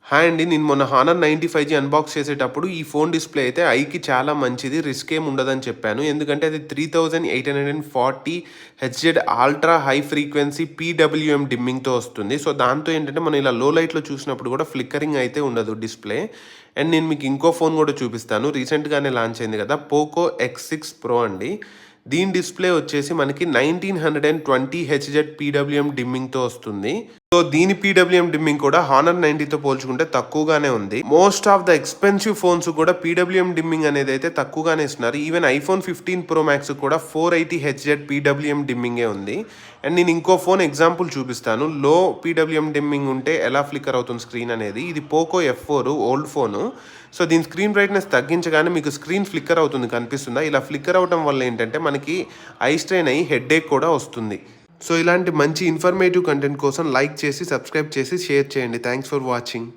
Hi అండి. నేను మొన్న హానర్ 95G అన్బాక్స్ చేసేటప్పుడు ఈ ఫోన్ డిస్‌ప్లే అయితే ఐకి చాలా మంచిది. రిస్క్ ఏమి ఉండదని చెప్పాను. ఎందుకంటే అది 3840 HZ ultra high frequency PWM డిమ్మింగ్‌తో వస్తుంది. సో, దాంతో ఏంటంటే మనం ఇలా లో లైట్‌లో చూసినప్పుడు కూడా ఫ్లిక్కరింగ్ అయితే ఉండదు డిస్‌ప్లే. అండ్ నేను మీకు ఇంకో ఫోన్ కూడా చూపిస్తాను. రీసెంట్‌గానే లాంచ్ అయింది కదా! పోకో X6 ప్రో అండి. దీని డిస్‌ప్లే వచ్చేసి మనకి 1920 హెచ్‌జెడ్ పీడబ్ల్యూఎం డిమ్మింగ్‌తో వస్తుంది. సో, దీని పీడబ్ల్యూఎం డిమ్మింగ్ కూడా హానర్ 90తో పోల్చుకుంటే తక్కువగానే ఉంది. Most of the expensive phones కూడా పీడబ్ల్యూఎం డిమ్మింగ్ అనేది అయితే తక్కువగానే ఇస్తున్నారు. ఈవెన్ ఐఫోన్ 15 ప్రో మాక్స్ కూడా 480 హెచ్‌జెడ్ పీడబ్ల్యూఎం డిమ్మింగే ఉంది. అండ్ నేను ఇంకో ఫోన్ ఎగ్జాంపుల్ చూపిస్తాను. లో పీడబ్ల్యూఎం డిమ్మింగ్ ఉంటే ఎలా ఫ్లిక్కర్ అవుతుంది స్క్రీన్ అనేది. ఇది Poco F4 old phone. So, దీని స్క్రీన్ బ్రైట్‌నెస్ తగ్గించగానే మీకు స్క్రీన్ ఫ్లిక్కర్ అవుతుంది కనిపిస్తుందా? ఇలా ఫ్లిక్కర్ అవ్వడం వల్ల ఏంటంటే మనకి ఐ స్ట్రెయిన్ అయ్యి హెడ్‌ఏక్ కూడా వస్తుంది. సో, ఇలాంటి మంచి ఇన్ఫర్మేటివ్ కంటెంట్ కోసం లైక్ చేసి, సబ్స్క్రైబ్ చేసి, షేర్ చేయండి. Thanks for watching.